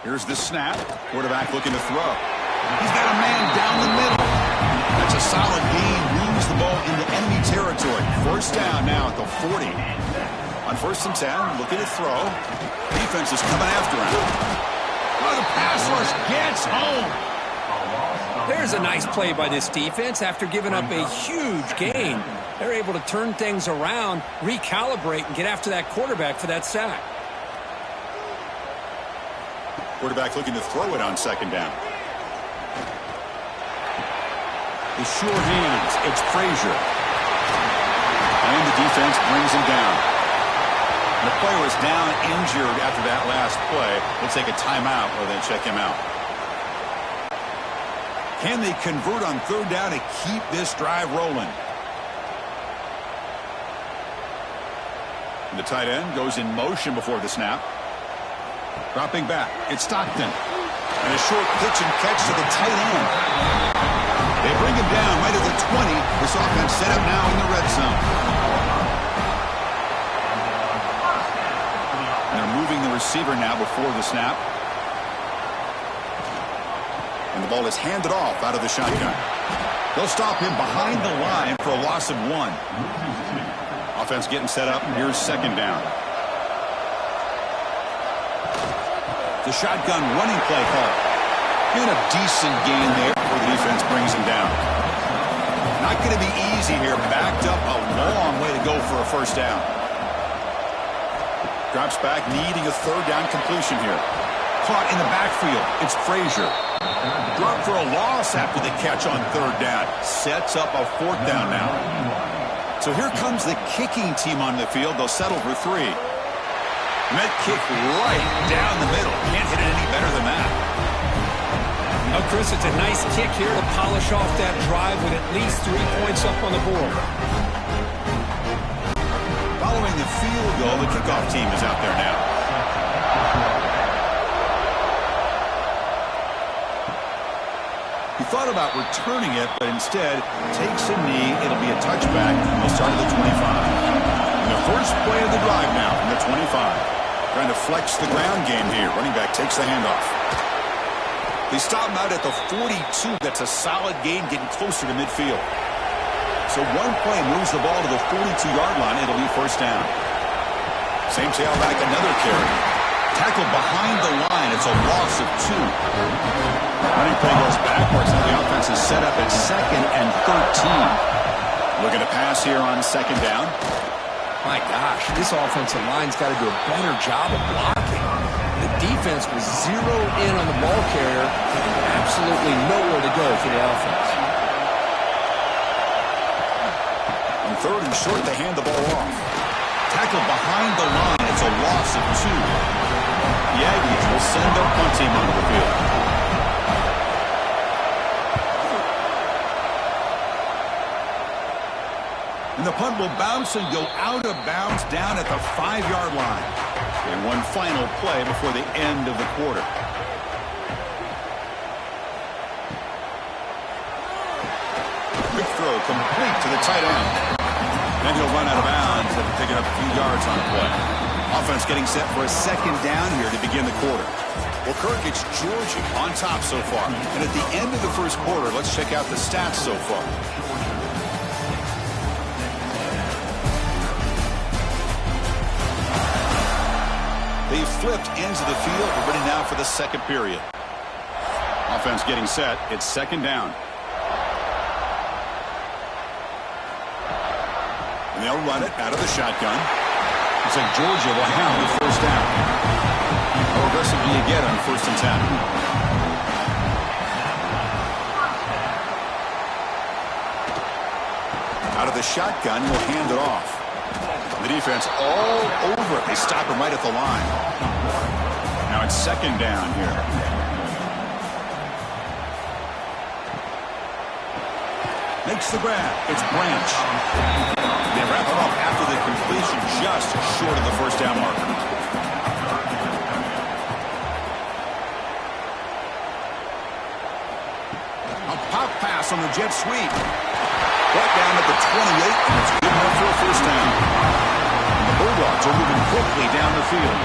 Here's the snap. Quarterback looking to throw. He's got a man down the middle. That's a solid gain. Moves the ball into enemy territory. First down now at the 40. On 1st and 10, looking to throw. Defense is coming after him. Oh, the pass rush gets home. There's a nice play by this defense. After giving up a huge gain, they're able to turn things around, recalibrate, and get after that quarterback for that sack. Quarterback looking to throw it on 2nd down. The sure hands. It's Frazier. And the defense brings him down. The player is down injured after that last play. We'll take a timeout or then check him out. Can they convert on 3rd down to keep this drive rolling? The tight end goes in motion before the snap. Dropping back. It's Stockton. And a short pitch and catch to the tight end. They bring him down right at the 20. This offense set up now in the red zone. And they're moving the receiver now before the snap. And the ball is handed off out of the shotgun. They'll stop him behind the line for a loss of 1. Offense getting set up. Here's 2nd down. The shotgun running play call. And a decent gain there before the defense brings him down. Not going to be easy here. Backed up a long way to go for a 1st down. Drops back, needing a 3rd down completion here. Caught in the backfield. It's Frazier. Dropped for a loss after the catch on 3rd down. Sets up a 4th down now. So here comes the kicking team on the field. They'll settle for 3. Met kick right down the middle. Can't hit it any better than that. Oh, Chris, it's a nice kick here to polish off that drive with at least 3 points up on the board. Following the field goal, the kickoff team is out there now. He thought about returning it, but instead takes a knee. It'll be a touchback. They'll start at the 25. And the first play of the drive now from the 25. Trying to flex the ground game here. Running back takes the handoff. They stop him out at the 42. That's a solid gain, getting closer to midfield. So one play moves the ball to the 42-yard line. It'll be 1st down. Same tailback, another carry. Tackled behind the line. It's a loss of 2. Running play goes backwards. Now the offense is set up at 2nd and 13. Looking to pass here on 2nd down. My gosh, this offensive line's got to do a better job of blocking. The defense was zeroed in on the ball carrier and absolutely nowhere to go for the offense. On 3rd and short, they hand the ball off. Tackled behind the line. It's a loss of 2. The Aggies will send their punt team onto the field. And the punt will bounce and go out of bounds down at the 5-yard line. And one final play before the end of the quarter. Quick throw complete to the tight end. Then he'll run out of bounds after picking up a few yards on the play. Offense getting set for a 2nd down here to begin the quarter. Well, Kirk, it's Georgia on top so far. And at the end of the 1st quarter, let's check out the stats so far. They flipped ends of the field. We're ready now for the 2nd period. Offense getting set. It's 2nd down. And they'll run it out of the shotgun. Looks like Georgia will have the 1st down. How aggressive do you get on 1st and 10? Out of the shotgun, will hand it off. The defense all over it. They stop him right at the line. Now it's 2nd down here. Makes the grab. It's Branch. They wrap it up after the completion, just short of the 1st down marker. A pop pass on the jet sweep. Brought down at the 28, and it's good enough for a 1st down. The Bulldogs are moving quickly down the field.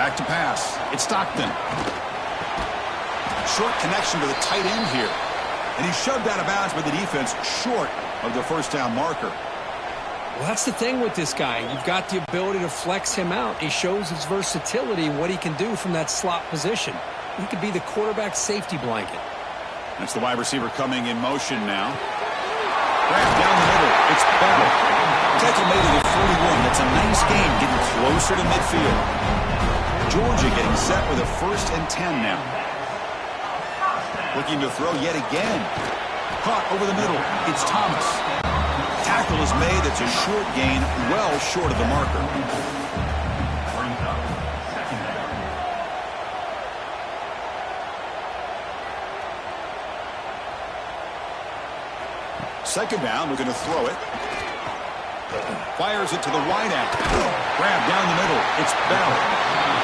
back to pass. It's Stockton. Short connection to the tight end here. And he's shoved out of bounds by the defense short of the first down marker. Well, that's the thing with this guy. You've got the ability to flex him out. He shows his versatility, what he can do from that slot position. He could be the quarterback safety blanket. That's the wide receiver coming in motion now. Grab down the middle. It's Bell. Tackle made it at 41. That's a nice gain, getting closer to midfield. Georgia getting set with a 1st and 10 now. Looking to throw yet again. Caught over the middle. It's Thomas. Tackle is made. That's a short gain, well short of the marker. Second down, looking to throw it. Fires it to the wide out. Grab down the middle. It's Bell.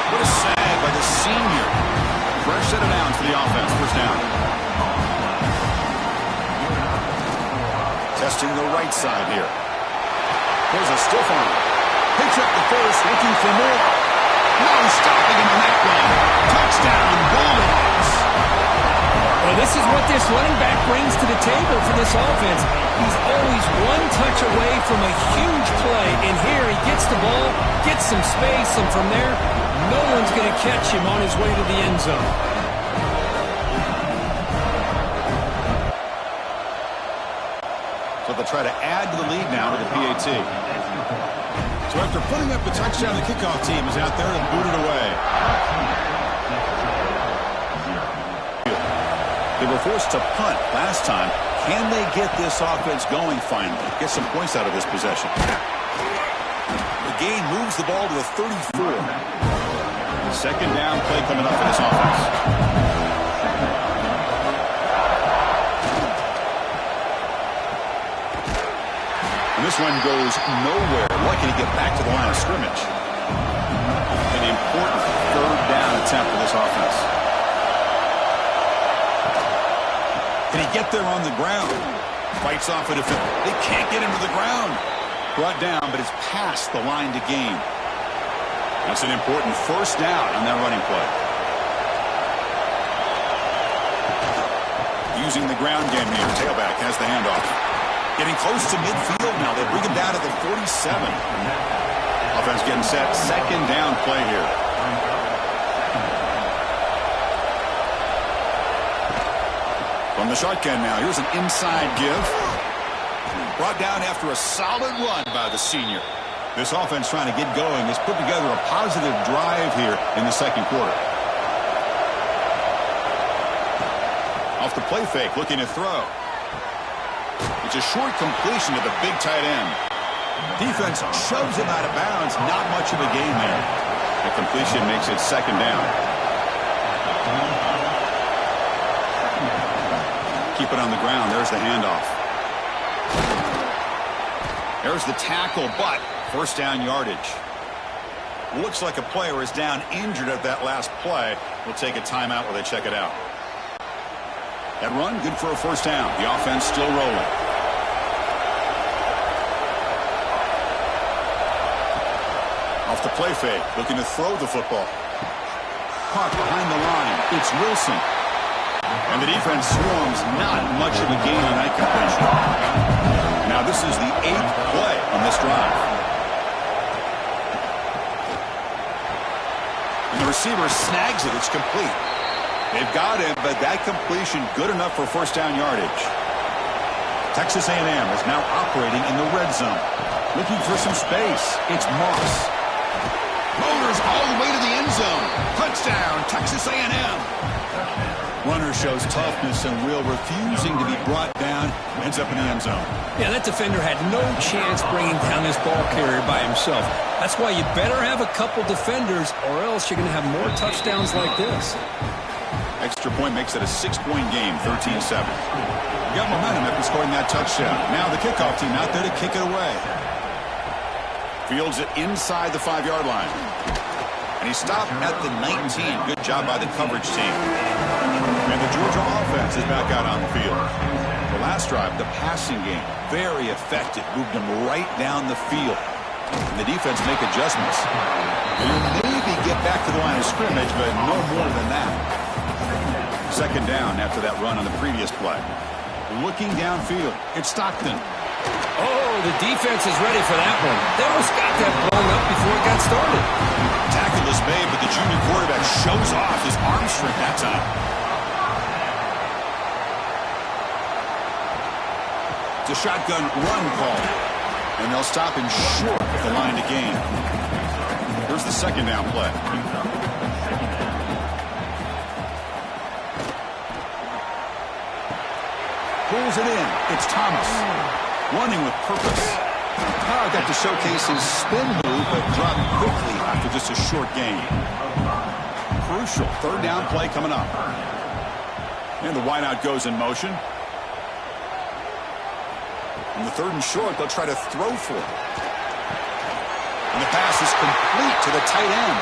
What a sag by the senior. Fresh set of downs for the offense. First down. Testing the right side here. There's a stiff arm. Picks up the first, looking for more. No stopping him on that one. Touchdown, Bulldogs. Well, this is what this running back brings to the table for this offense. He's always one touch away from a huge play. And here he gets the ball, gets some space, and from there, no one's going to catch him on his way to the end zone. So they'll try to add to the lead now to the PAT. So after putting up the touchdown, the kickoff team is out there to boot it away. They were forced to punt last time. Can they get this offense going finally? Get some points out of this possession. The gain moves the ball to the 34. Second down play coming up for this offense. And this one goes nowhere. Lucky to get back to the line of scrimmage. An important third down attempt for this offense. Can he get there on the ground? Fights off a defender. They can't get him to the ground. Brought down, but it's past the line to gain. That's an important first down on that running play. Using the ground game here. Tailback has the handoff. Getting close to midfield now. They bring him down to the 47. Offense getting set. Second down play here. From the shotgun now. Here's an inside give. Brought down after a solid run by the senior. This offense trying to get going has put together a positive drive here in the second quarter. Off the play fake, looking to throw. It's a short completion to the big tight end. Defense shoves him out of bounds. Not much of a gain there. The completion makes it second down. Keep it on the ground. There's the handoff. There's the tackle, but first down yardage. Looks like a player is down injured at that last play. We'll take a timeout while they check it out. That run, good for a first down. The offense still rolling. Off the play fake, looking to throw the football. Caught behind the line. It's Wilson. And the defense swarms. Not much of a gain on that completion. Now this is the 8th play on this drive. And the receiver snags it. It's complete. They've got him, but that completion good enough for first down yardage. Texas A&M is now operating in the red zone. Looking for some space. It's Moss. Motors all the way to the end zone. Touchdown, Texas A&M. Runner shows toughness and will, refusing to be brought down. Ends up in the end zone. Yeah, that defender had no chance bringing down this ball carrier by himself. That's why you better have a couple defenders, or else you're going to have more touchdowns like this. Extra point makes it a 6-point game, 13-7. Got momentum after scoring that touchdown. Now the kickoff team out there to kick it away. Fields it inside the 5-yard line. And he stopped at the 19. Good job by the coverage team. And the Georgia offense is back out on the field. The last drive, the passing game, very effective. Moved them right down the field. And the defense make adjustments. You may be get back to the line of scrimmage, but no more than that. Second down after that run on the previous play. Looking downfield, it's Stockton. Oh, the defense is ready for that one. They almost got that blown up before it got started. Tackle is made, but the junior quarterback shows off his arm strength that time. It's a shotgun run call, and they'll stop him short of the line to gain. Here's the second down play. Pulls it in. It's Thomas. Running with purpose. Got to showcase his spin move, but dropped quickly after just a short gain. Crucial third down play coming up. And the wideout goes in motion. In the third and short, they'll try to throw for it. And the pass is complete to the tight end.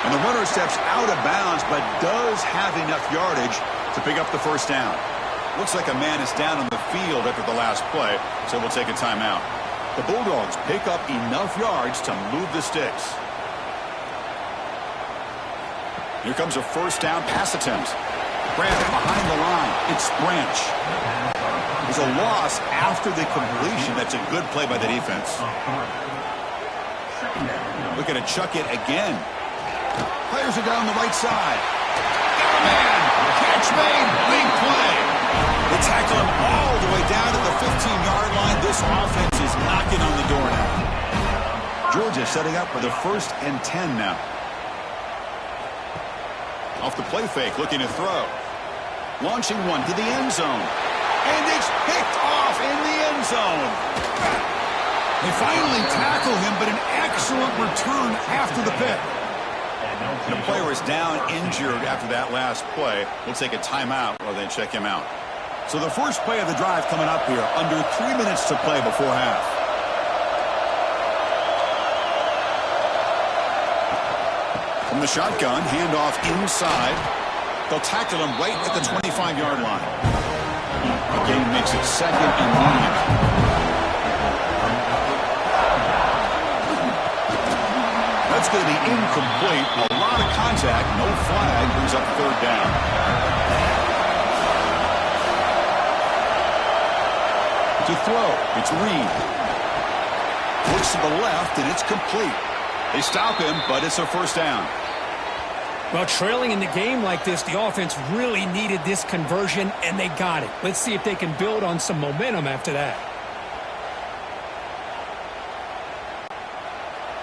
And the runner steps out of bounds, but does have enough yardage to pick up the first down. Looks like a man is down on the field after the last play, so we'll take a timeout. The Bulldogs pick up enough yards to move the sticks. Here comes a first down pass attempt. Grab behind the line. It's Branch. There's a loss after the completion. That's a good play by the defense. Looking to chuck it again. Players are down the right side. Got a man. Catch made. Big play. They tackle him all the way down to the 15-yard line. This offense is knocking on the door now. Georgia setting up for the 1st and 10 now. Off the play fake, looking to throw. Launching one to the end zone. And it's picked off in the end zone. They finally tackle him, but an excellent return after the pick. The player is down injured after that last play. We'll take a timeout while they check him out. So the first play of the drive coming up here. Under 3 minutes to play before half. From the shotgun, handoff inside. They'll tackle him right at the 25-yard line. The game makes it 2nd and long. That's going to be incomplete. A lot of contact. No flag. Brings up 3rd down. To throw. It's Reed. Looks to the left, and it's complete. They stop him, but it's a first down. Well, trailing in the game like this, the offense really needed this conversion, and they got it. Let's see if they can build on some momentum after that.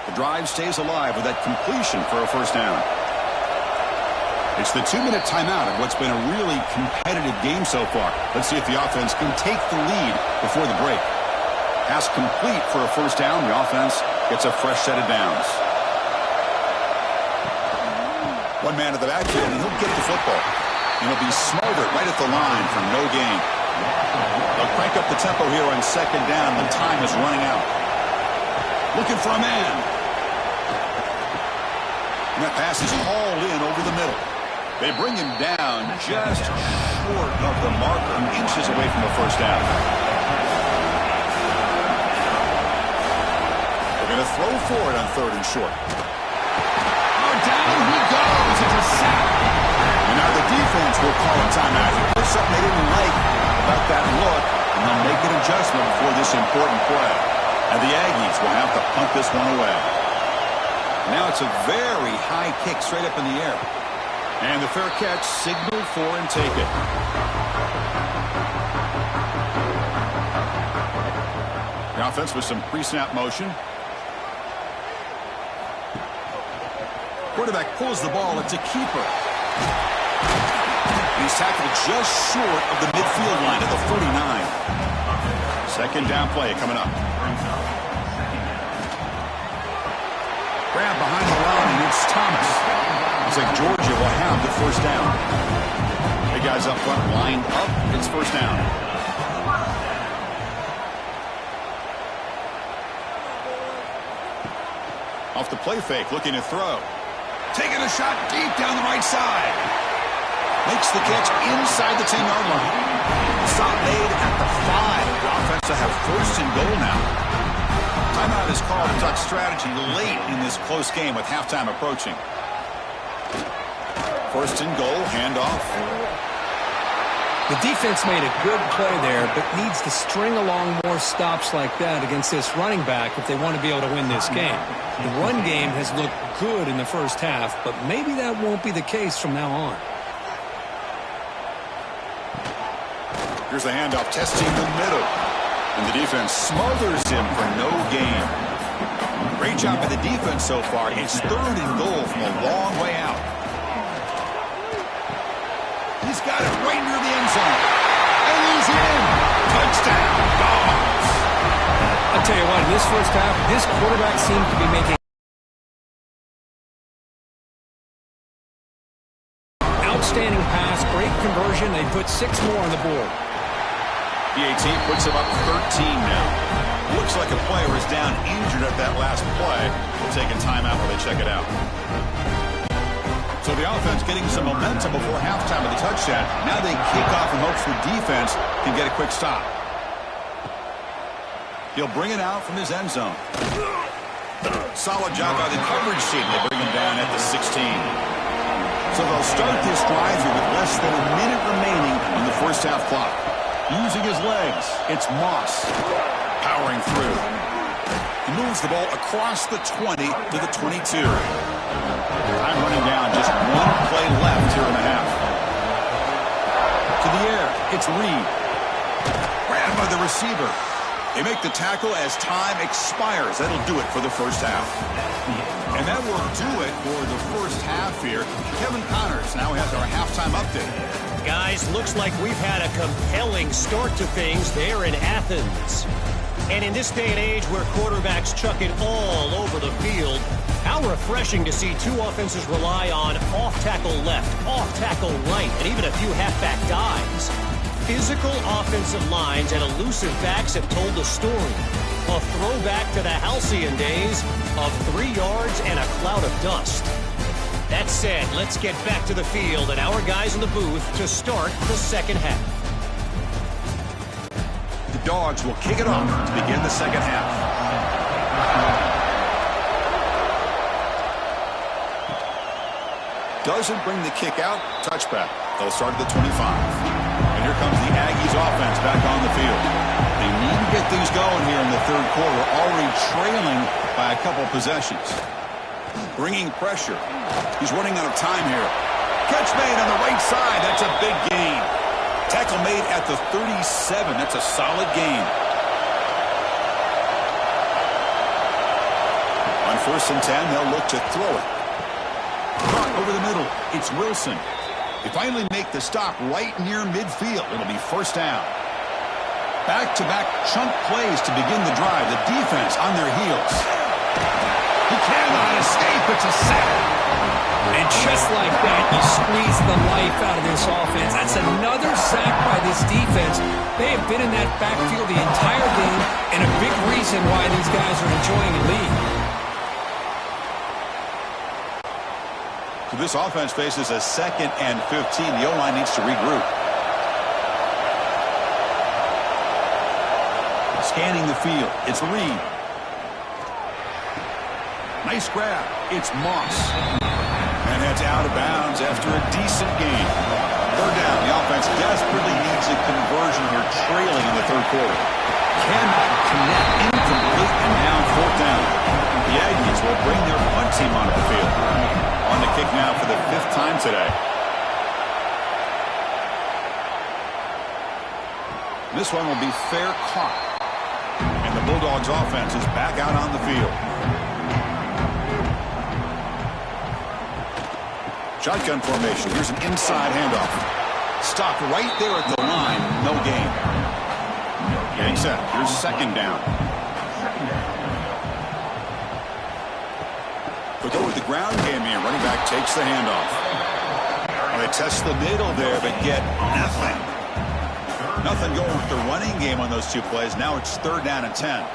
The drive stays alive with that completion for a first down. It's the 2-minute timeout of what's been a really competitive game so far. Let's see if the offense can take the lead before the break. Pass complete for a first down. The offense gets a fresh set of downs. One man at the backfield, and he'll get the football. And he'll be smothered right at the line for no gain. They'll crank up the tempo here on 2nd down. The time is running out. Looking for a man. And that pass is hauled in over the middle. They bring him down just short of the marker, inches away from the first down. They're going to throw for it on 3rd and short. Down he goes. It's a sack. And now the defense will call a timeout. There's something they didn't like about that look, and they'll make an adjustment before this important play. And the Aggies will have to punt this one away. Now it's a very high kick straight up in the air. And the fair catch signaled for and take it. The offense with some pre-snap motion. Quarterback pulls the ball. It's a keeper. He's tackled just short of the midfield line at the 49. 2nd down play coming up. Grab behind the line, and it's Thomas. Looks like Georgia will have the first down. The guys up front lined up. It's first down. Off the play fake, looking to throw. Taking a shot deep down the right side. Makes the catch inside the 10-yard line. Stop made at the 5. The offense will have 1st and goal now. Timeout is called to talk strategy late in this close game with halftime approaching. First and goal, handoff. The defense made a good play there, but needs to string along more stops like that against this running back if they want to be able to win this game. The run game has looked good in the first half, but maybe that won't be the case from now on. Here's the handoff, testing the middle. And the defense smothers him for no gain. Great job by the defense so far. It's third and goal from a long way out. He's got it right near the end zone. And he's in. Touchdown, Dogs. I'll tell you what, in this first half, this quarterback seemed to be making outstanding pass, great conversion. They put 6 more on the board. PAT puts him up 13 now. Looks like a player is down injured at that last play. They'll take a timeout while they check it out. So the offense getting some momentum before halftime of the touchdown. Now they kick off in hopes the defense can get a quick stop. He'll bring it out from his end zone. Solid job by the coverage team. They bring him down at the 16. So they'll start this drive here with less than a minute remaining on the first half clock. Using his legs, it's Moss powering through. He moves the ball across the 20 to the 22. Time running down, just one play left here in the half. To the air, it's Reed. Grabbed by the receiver. They make the tackle as time expires. That'll do it for the first half. And that will do it for the first half here. Kevin Connors now has our halftime update. Guys, looks like we've had a compelling start to things there in Athens. And in this day and age where quarterbacks chuck it all over the field, how refreshing to see two offenses rely on off-tackle left, off-tackle right, and even a few halfback dives. Physical offensive lines and elusive backs have told the story. A throwback to the halcyon days of 3 yards and a cloud of dust. That said, let's get back to the field and our guys in the booth to start the second half. The Dogs will kick it off to begin the second half. Doesn't bring the kick out. Touchback. They'll start at the 25. And here comes the Aggies offense back on the field. They need to get things going here in the third quarter, already trailing by a couple possessions. Bringing pressure. He's running out of time here. Catch made on the right side. That's a big gain. Tackle made at the 37. That's a solid gain. On first and 10, they'll look to throw it. Caught over the middle. It's Wilson. They finally make the stop right near midfield. It'll be first down. Back-to-back chunk plays to begin the drive. The defense on their heels. He cannot escape. It's a sack. And just like that, you squeeze the life out of this offense. That's another sack by this defense. They have been in that backfield the entire game, and a big reason why these guys are enjoying the lead. So this offense faces a 2nd and 15. The O-line needs to regroup. Scanning the field. It's Reed. Nice grab. It's Moss. And heads out of bounds after a decent gain. Third down. The offense desperately needs a conversion here, trailing in the third quarter. Cannot connect. Incomplete. And now fourth down. The Aggies will bring their punt team onto the field. On the kick now for the 5th time today. This one will be fair caught. And the Bulldogs offense is back out on the field. Shotgun formation. Here's an inside handoff. Stopped right there at the line. No gain. Getting set. Here's second down. They'll go with the ground game here. Running back takes the handoff. Well, they test the middle there, but get nothing. Nothing going with the running game on those 2 plays. Now it's 3rd down and 10.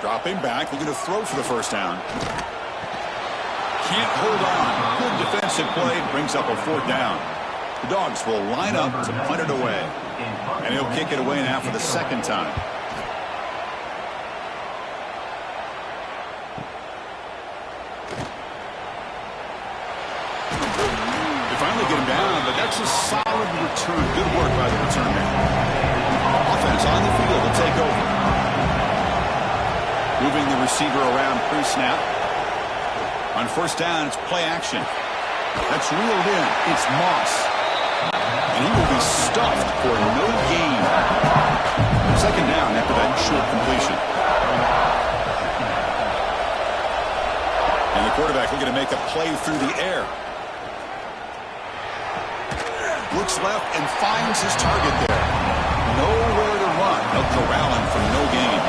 Dropping back. Looking to throw for the first down. Can't hold on. Good defensive play. Brings up a 4th down. The Dogs will line up to punt it away. And he'll kick it away now for the 2nd time. a solid return. Good work by the return man. Offense on the field to take over. Moving the receiver around pre-snap. On first down, it's play action. That's reeled in. It's Moss. And he will be stuffed for no gain. Second down after that short completion. And the quarterback looking to make a play through the air. Looks left and finds his target there. Nowhere to run. They'll corral him for no gain.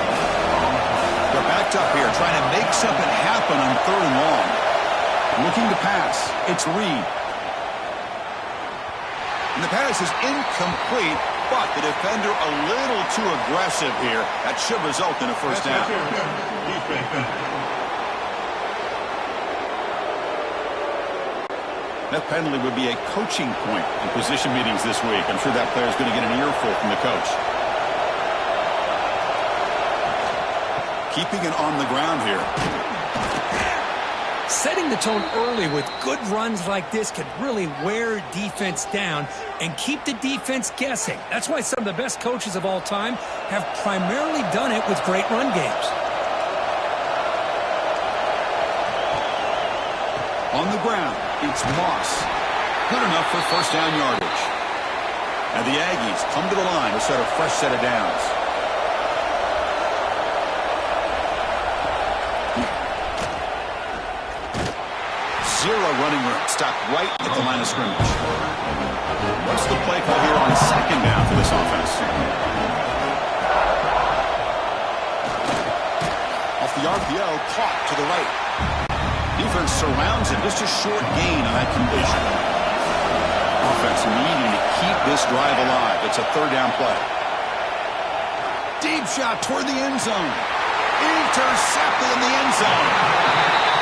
They're backed up here trying to make something happen on third and long. Looking to pass. It's Reed. And the pass is incomplete, but the defender a little too aggressive here. That should result in a first down. That penalty would be a coaching point in position meetings this week. I'm sure that player is going to get an earful from the coach. Keeping it on the ground here. Setting the tone early with good runs like this can really wear defense down and keep the defense guessing. That's why some of the best coaches of all time have primarily done it with great run games. On the ground, it's Moss. Good enough for first down yardage. And the Aggies come to the line to set a fresh set of downs. Zero running room. Stopped right at the line of scrimmage. What's the play call here on second down for this offense? Off the RPO, caught to the right. Defense surrounds him. Just a short gain on that completion. Offense needing to keep this drive alive. It's a third down play. Deep shot toward the end zone. Intercepted in the end zone.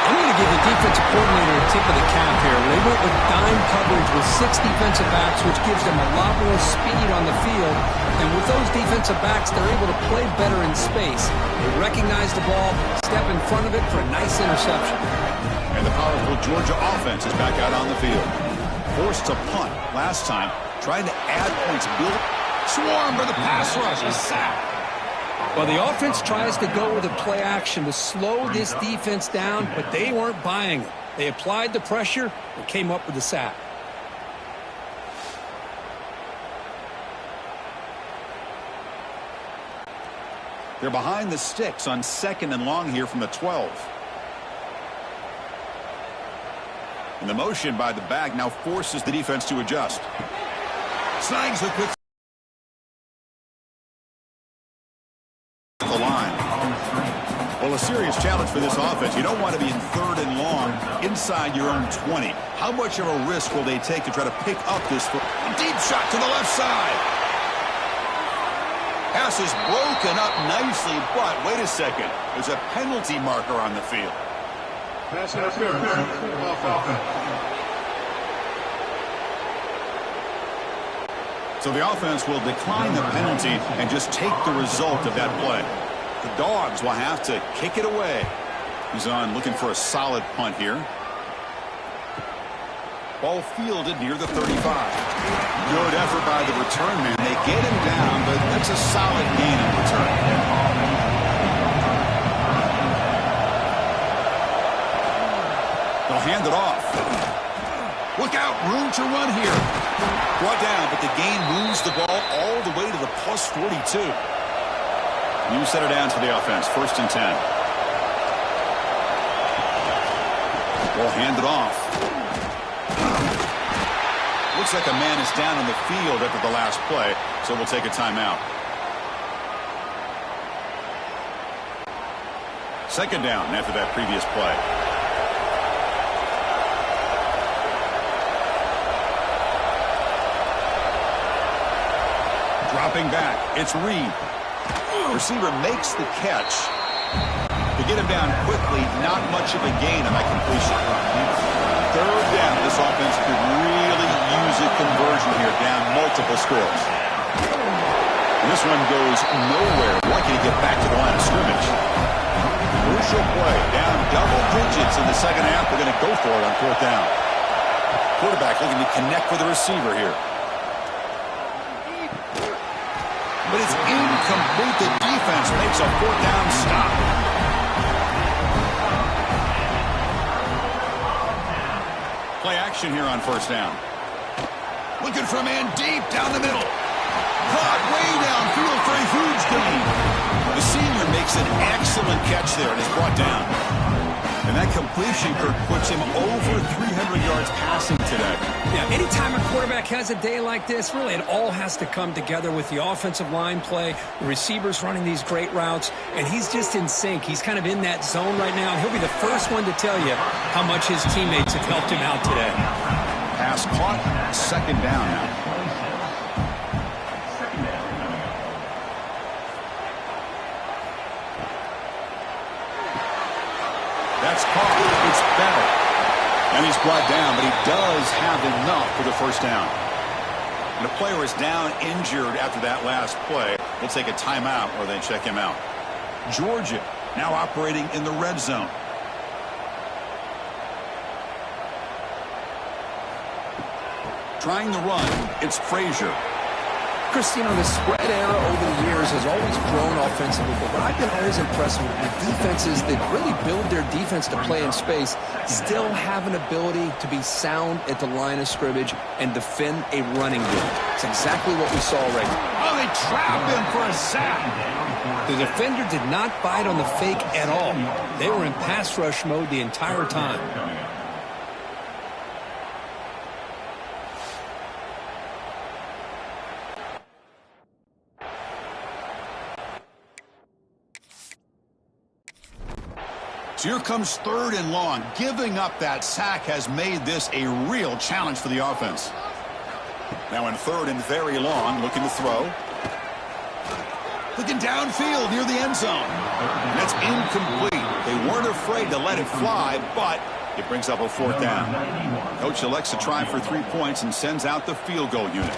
I'm going to give the defensive coordinator a tip of the cap here. They went with dime coverage with 6 defensive backs, which gives them a lot more speed on the field. And with those defensive backs, they're able to play better in space. They recognize the ball, step in front of it for a nice interception. And the powerful Georgia offense is back out on the field. Forced to punt last time, trying to add points. Built swarm for the pass rush. A sack. Well, the offense tries to go with a play action to slow this defense down, but they weren't buying it. They applied the pressure and came up with the sack. They're behind the sticks on second and long here from the 12. And the motion by the back now forces the defense to adjust. Snags the quick. The line. Well, a serious challenge for this offense. You don't want to be in third and long inside your own 20. How much of a risk will they take to try to pick up this? Deep shot to the left side. Pass is broken up nicely, but wait a second. There's a penalty marker on the field. Pass interference. So the offense will decline the penalty and just take the result of that play. The Dogs will have to kick it away. He's on looking for a solid punt here. Ball fielded near the 35. Good effort by the return man. They get him down, but that's a solid gain in return. They'll hand it off. Look out, room to run here. Brought down, but the gain moves the ball all the way to the plus 42. New center down to the offense, first and 10. Ball handed off. Looks like a man is down on the field after the last play, so we'll take a timeout. Second down after that previous play. Dropping back, it's Reed. Receiver makes the catch. To get him down quickly, not much of a gain on that completion. Third down, this offense could really use a conversion here, down multiple scores. And this one goes nowhere. Lucky to get back to the line of scrimmage. Crucial play, down double digits in the second half. They're going to go for it on fourth down. Quarterback looking to connect with the receiver here. But it's incomplete. The defense makes a fourth down stop. Play action here on first down. Looking for a man deep down the middle. Caught way downfield for a huge gain. The senior makes an excellent catch there and is brought down. And that completion, Kirk, puts him over 300 yards passing today. Yeah, anytime a quarterback has a day like this, really it all has to come together with the offensive line play, the receivers running these great routes, and he's just in sync. He's kind of in that zone right now. He'll be the first one to tell you how much his teammates have helped him out today. Pass caught, second down now. That's caught. It's better. And he's brought down, but he does have enough for the first down. And the player is down injured after that last play. We'll take a timeout or then check him out. Georgia now operating in the red zone. Trying the run, it's Frazier. Christine, the spread era over the years has always grown offensively, but what I've been always impressed with defenses that really build their defense to play in space still have an ability to be sound at the line of scrimmage and defend a running game. It's exactly what we saw right now. Oh, they trapped him for a sack. The defender did not bite on the fake at all. They were in pass rush mode the entire time. Here comes third and long. Giving up that sack has made this a real challenge for the offense. Now in third and very long, looking to throw. Looking downfield near the end zone. And that's incomplete. They weren't afraid to let it fly, but it brings up a fourth down. Coach elects to try for 3 points and sends out the field goal unit.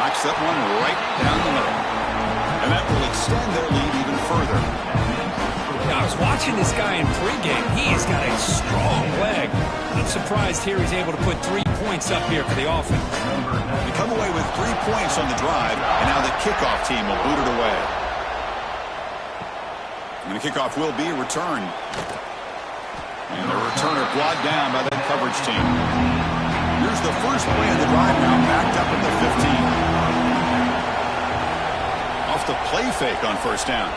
Knocks that one right down the middle. And that will extend their lead even further. I was watching this guy in pregame. He has got a strong leg. I'm surprised here he's able to put 3 points up here for the offense. They come away with 3 points on the drive, and now the kickoff team will boot it away. And the kickoff will be returned. And the returner brought down by the coverage team. Here's the first play of the drive now, backed up at the 15. Off the play fake on first down.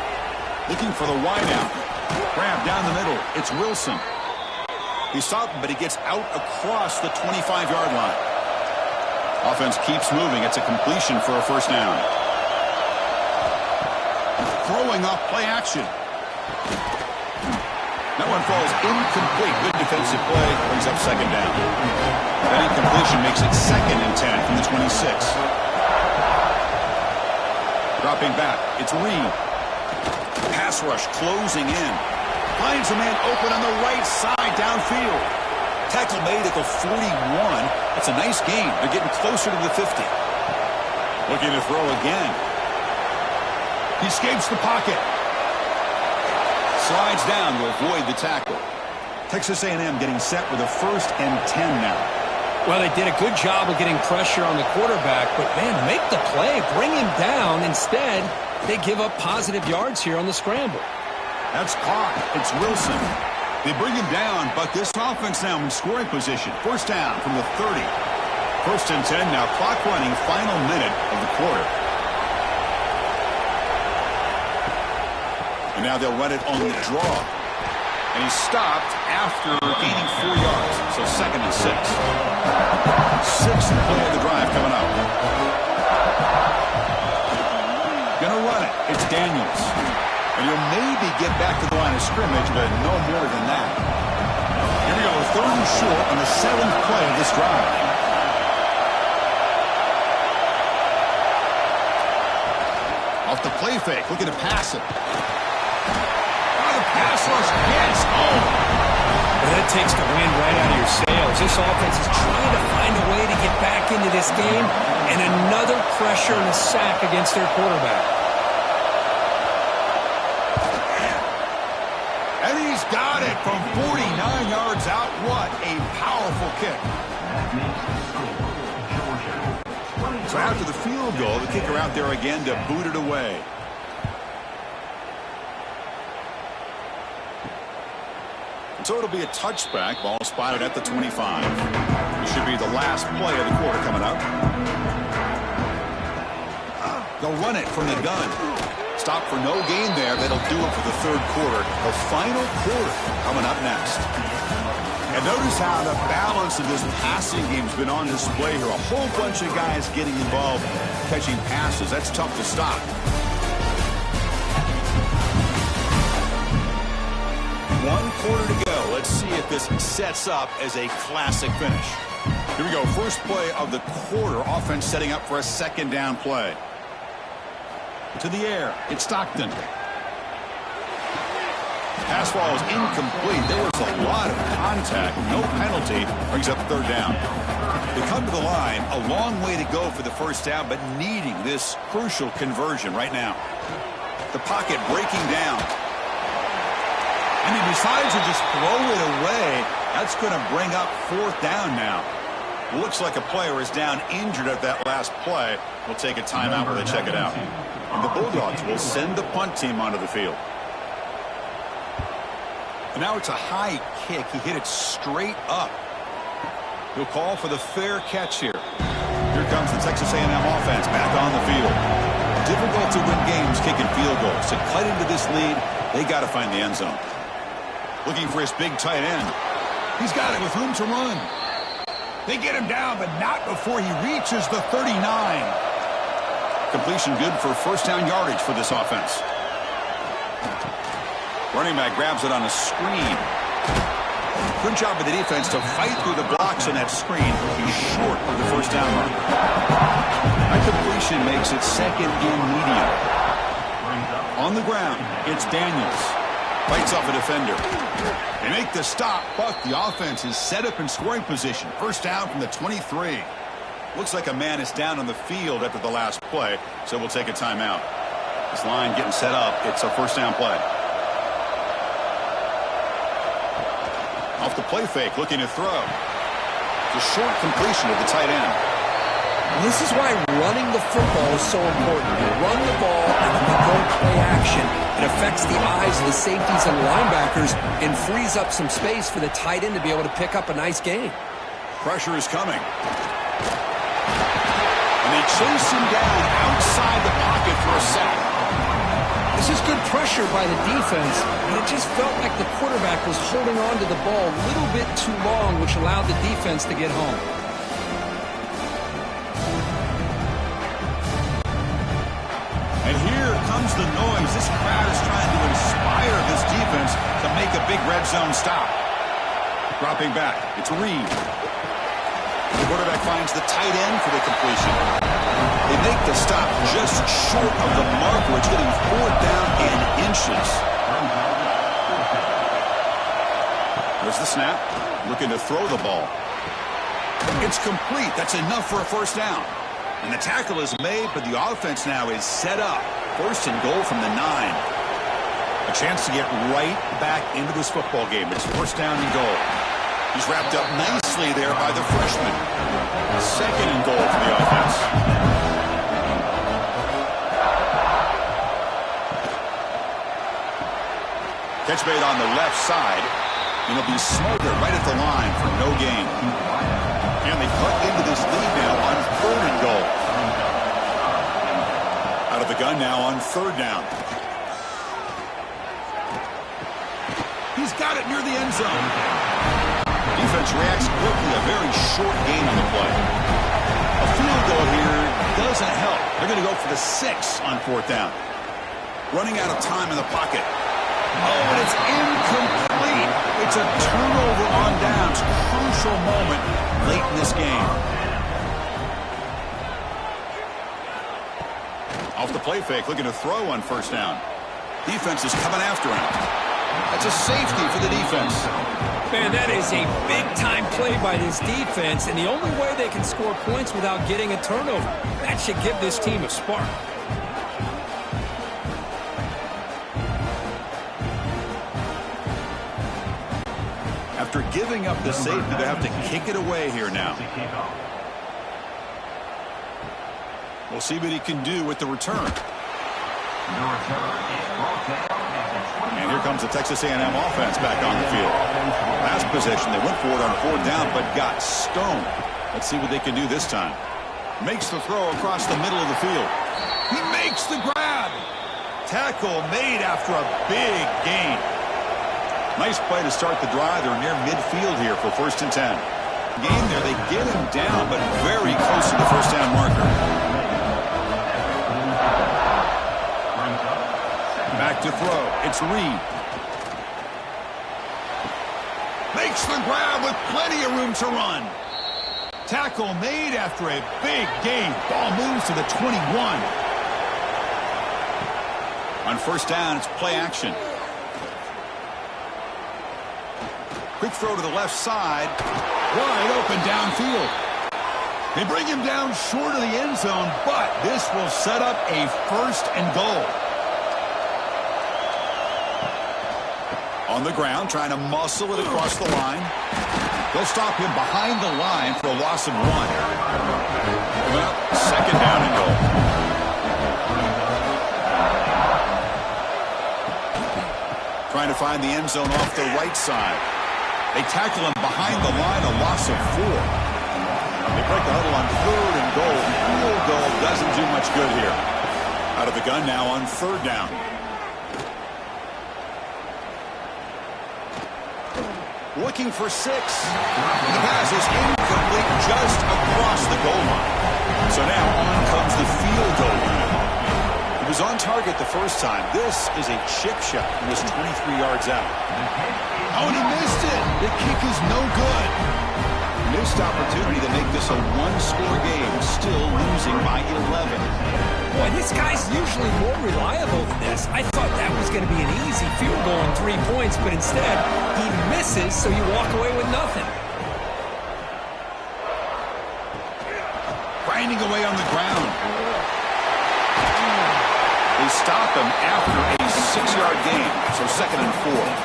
Looking for the wideout. Grab down the middle. It's Wilson. He's stopped, but he gets out across the 25-yard line. Offense keeps moving. It's a completion for a first down. Throwing off play action. That one falls incomplete. Good defensive play. Brings up second down. That incompletion makes it 2nd and 10 from the 26. Dropping back. It's Reed. Pass rush closing in. Finds a man open on the right side downfield. Tackle made at the 41. That's a nice gain. They're getting closer to the 50. Looking to throw again. He escapes the pocket. Slides down to avoid the tackle. Texas A&M getting set with a 1st and 10 now. Well, they did a good job of getting pressure on the quarterback, but, man, make the play. Bring him down. Instead, they give up positive yards here on the scramble. That's caught. It's Wilson. They bring him down, but this offense now in scoring position. First down from the 30. 1st and 10 now. Clock running. Final minute of the quarter. And now they'll run it on the draw. And he's stopped after gaining 4 yards. So 2nd and 6. 6th play of the drive coming up. Gonna run it. It's Daniels. And he'll maybe get back to the line of scrimmage, but no more than that. Here we go. 3rd and short on the 7th play of this drive. Off the play fake. Looking to pass it. Pass rush gets home. Well, that takes the wind right out of your sails. This offense is trying to find a way to get back into this game, and another pressure and a sack against their quarterback. And he's got it from 49 yards out. What a powerful kick. So after the field goal, the kicker out there again to boot it away. So it'll be a touchback. Ball spotted at the 25. It should be the last play of the quarter coming up. They'll run it from the gun. Stop for no gain there. That'll do it for the third quarter. The final quarter coming up next. And notice how the balance of this passing game's been on display here. A whole bunch of guys getting involved catching passes. That's tough to stop. One quarter to go. Let's see if this sets up as a classic finish. Here we go. First play of the quarter. Offense setting up for a second down play. To the air. It's Stockton. Pass ball is incomplete. There was a lot of contact. No penalty. Brings up third down. They come to the line. A long way to go for the first down, but needing this crucial conversion right now. The pocket breaking down. And he decides to just throw it away. That's going to bring up fourth down now. It looks like a player is down injured at that last play. We'll take a timeout while they check it out. And the Bulldogs will send the punt team onto the field. And now it's a high kick. He hit it straight up. He'll call for the fair catch here. Here comes the Texas A&M offense back on the field. Difficult to win games kicking field goals. To cut into this lead, they got to find the end zone. Looking for his big tight end. He's got it with room to run. They get him down, but not before he reaches the 39. Completion good for first down yardage for this offense. Running back grabs it on a screen. Good job of the defense to fight through the blocks on that screen. He's short of the first down mark. That completion makes it second and medium. On the ground, it's Daniels. Fights off a defender. They make the stop, but the offense is set up in scoring position. First down from the 23. Looks like a man is down on the field after the last play, so we'll take a timeout. This line getting set up. It's a first down play. Off the play fake, looking to throw. It's a short completion of the tight end. This is why running the football is so important. You run the ball and then you go play action. It affects the eyes of the safeties and linebackers and frees up some space for the tight end to be able to pick up a nice gain. Pressure is coming. And they chase him down outside the pocket for a sack. This is good pressure by the defense, and it just felt like the quarterback was holding on to the ball a little bit too long, which allowed the defense to get home. And here comes the noise. This crowd is trying to inspire this defense to make a big red zone stop. Dropping back. It's Reed. The quarterback finds the tight end for the completion. They make the stop just short of the marker. It's getting fourth down in inches. There's the snap. Looking to throw the ball. It's complete. That's enough for a first down. And the tackle is made, but the offense now is set up. First and goal from the 9. A chance to get right back into this football game. It's first down and goal. He's wrapped up nicely there by the freshman. Second and goal for the offense. Catch made on the left side. And it'll be smothered right at the line for no gain. And they cut into this lead now on third and goal. Out of the gun now on third down. He's got it near the end zone. Defense reacts quickly. A very short gain on the play. A field goal here doesn't help. They're going to go for the 6 on fourth down. Running out of time in the pocket. Oh, and it's incomplete. It's a turnover on downs. Crucial moment late in this game. Off the play fake, looking to throw on first down. Defense is coming after him. That's a safety for the defense. Man, that is a big-time play by this defense, and the only way they can score points without getting a turnover. That should give this team a spark. At After giving up the safety, they have to kick it away here now. We'll see what he can do with the return. And here comes the Texas A&M offense back on the field. Last possession, they went for it on 4th down, but got stoned. Let's see what they can do this time. Makes the throw across the middle of the field. He makes the grab. Tackle made after a big gain. Nice play to start the drive. They're near midfield here for 1st and 10. Game there, they get him down, but very close to the 1st down marker. Back to throw. It's Reed. Makes the grab with plenty of room to run. Tackle made after a big gain. Ball moves to the 21. On 1st down, it's play action. Quick throw to the left side. Wide open downfield. They bring him down short of the end zone, but this will set up a 1st and goal. On the ground, trying to muscle it across the line. They'll stop him behind the line for a loss of 1. Well, 2nd down and goal. Trying to find the end zone off the right side. They tackle him behind the line, a loss of 4. They break the huddle on 3rd and goal. Field goal doesn't do much good here. Out of the gun now on 3rd down. Looking for 6. The pass is incomplete just across the goal line. So now on comes the field goal unit. He was on target the first time. This is a chip shot. He was 23 yards out. Oh, and he missed it. The kick is no good. Missed opportunity to make this a 1-score game. Still losing by 11. Boy, this guy's usually more reliable than this. I thought that was going to be an easy field goal and 3 points, but instead, he misses, so you walk away with nothing. Grinding away on the ground. They stop him after a 6-yard gain, so 2nd and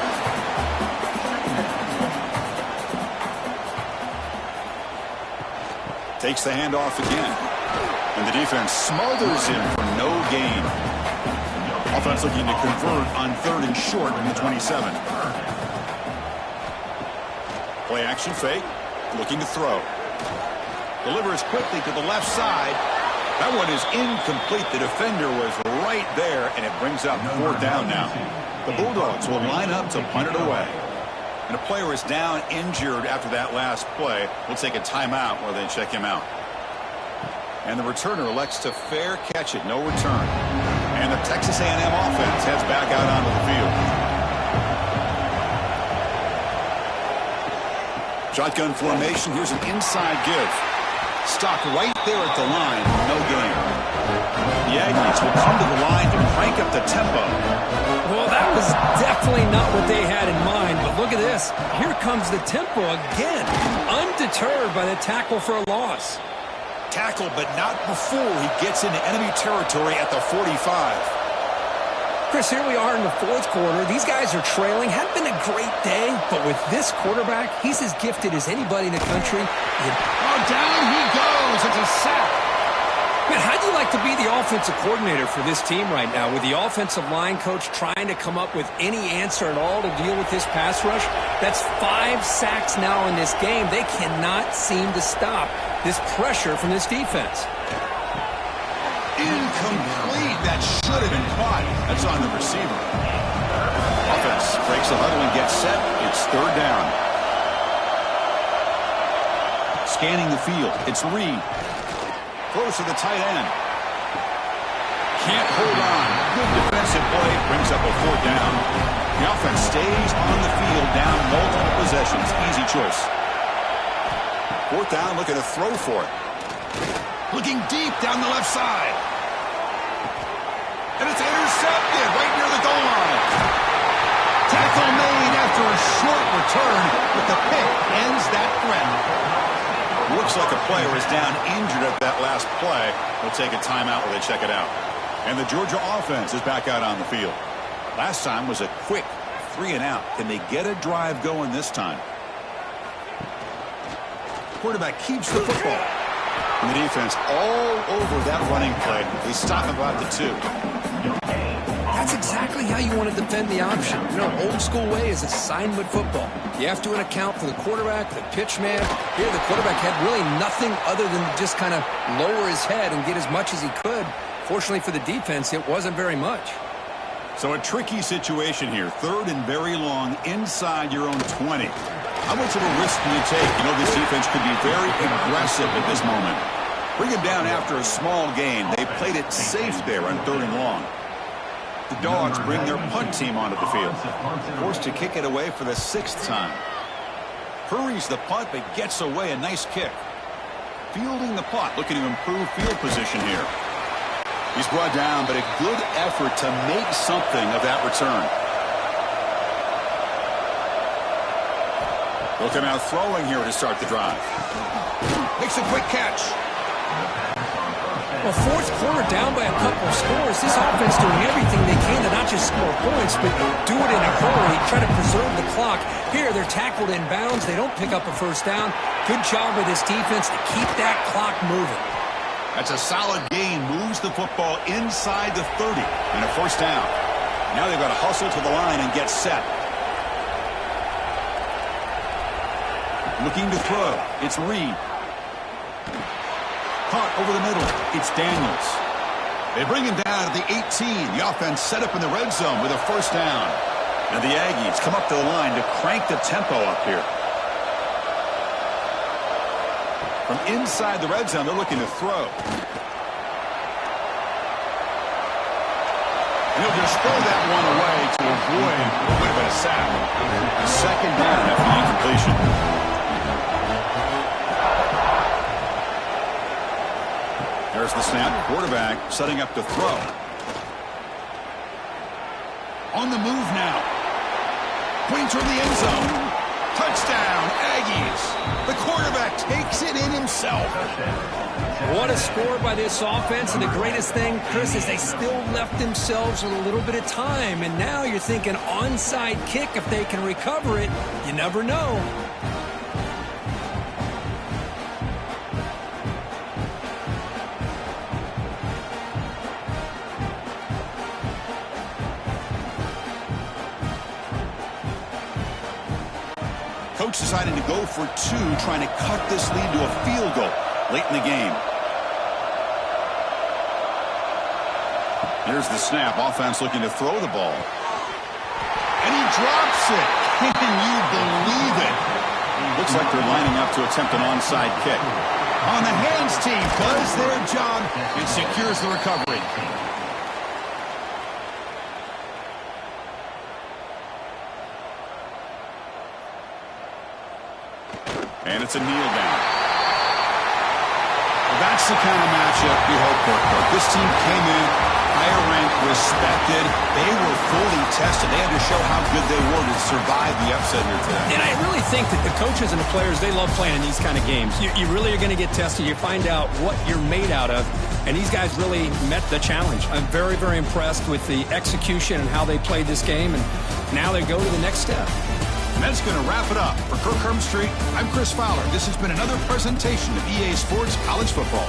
4. Takes the handoff again. And the defense smothers him for no gain. Offense looking to convert on 3rd and short in the 27. Play action fake. Looking to throw. Delivers quickly to the left side. That one is incomplete. The defender was right there, and it brings up 4th down now. The Bulldogs will line up to punt it away. And a player is down injured after that last play. We'll take a timeout while they check him out. And the returner elects to fair catch it. No return. And the Texas A&M offense heads back out onto the field. Shotgun formation. Here's an inside give. Stopped right there at the line. No gain. The Aggies will come to the line to crank up the tempo. Well, that was definitely not what they had in mind, but look at this. Here comes the tempo again. Undeterred by the tackle for a loss. Tackle, but not before he gets into enemy territory at the 45. Chris, here we are in the 4th quarter. These guys are trailing. Hadn't been a great day, but with this quarterback, he's as gifted as anybody in the country. Oh, down he goes. It's a sack. Man, how'd you like to be the offensive coordinator for this team right now with the offensive line coach trying to come up with any answer at all to deal with this pass rush? That's 5 sacks now in this game. They cannot seem to stop this pressure from this defense. Incomplete. That should have been caught. That's on the receiver. Offense breaks the huddle and gets set. It's 3rd down. Scanning the field. It's Reed. Close to the tight end. Can't hold on. Good defensive play. Brings up a 4th down. The offense stays on the field down multiple possessions. Easy choice. 4th down, looking to throw for it. Looking deep down the left side. And it's intercepted right near the goal line. Tackle made after a short return, but the pick ends that threat. Looks like a player is down injured at that last play. We'll take a timeout while they check it out. And the Georgia offense is back out on the field. Last time was a quick 3 and out. Can they get a drive going this time? quarterback keeps the football. And the defense all over that running play. They stop about the 2. That's exactly how you want to defend the option. You know, old school way is assignment football. You have to account for the quarterback, the pitch man. Here, the quarterback had really nothing other than to just kind of lower his head and get as much as he could. Fortunately for the defense, it wasn't very much. So a tricky situation here. 3rd and very long inside your own 20. How much of a risk do you take? You know, this defense could be very aggressive at this moment. Bring him down after a small gain. They played it safe there on 3rd and long. The Dogs bring their punt team onto the field. Forced to kick it away for the 6th time. Hurries the punt, but gets away. A nice kick. Fielding the punt, looking to improve field position here. He's brought down, but a good effort to make something of that return. They'll come out throwing here to start the drive. Makes a quick catch. Well, 4th quarter down by a couple of scores. This offense doing everything they can to not just score points, but do it in a hurry, try to preserve the clock. Here, they're tackled in bounds. They don't pick up a 1st down. Good job by this defense to keep that clock moving. That's a solid gain. Moves the football inside the 30 and a 1st down. Now they've got to hustle to the line and get set. Looking to throw. It's Reed. Caught over the middle. It's Daniels. They bring him down at the 18. The offense set up in the red zone with a 1st down. And the Aggies come up to the line to crank the tempo up here. From inside the red zone, they're looking to throw. And he'll just throw that one away to avoid what would have been a sack. A 2nd down after the incompletion. There's the snap. Quarterback setting up to throw. On the move now. Pointing toward the end zone. Touchdown, Aggies. The quarterback takes it in himself. What a score by this offense. And the greatest thing, Chris, is they still left themselves with a little bit of time. And now you're thinking onside kick. If they can recover it, you never know. Coach decided to go for 2, trying to cut this lead to a field goal late in the game. Here's the snap. Offense looking to throw the ball. And he drops it. Can you believe it? Looks like they're lining up to attempt an onside kick. On the hands team does their job and secures the recovery. And it's a kneel down. Well, that's the kind of matchup we hope for. This team came in, higher ranked, respected. They were fully tested. They had to show how good they were to survive the upset here today. And I really think that the coaches and the players, they love playing in these kind of games. You really are going to get tested. You find out what you're made out of. And these guys really met the challenge. I'm very, very impressed with the execution and how they played this game. And now they go to the next step. And that's going to wrap it up. For Kirk Street, I'm Chris Fowler. This has been another presentation of EA Sports College Football.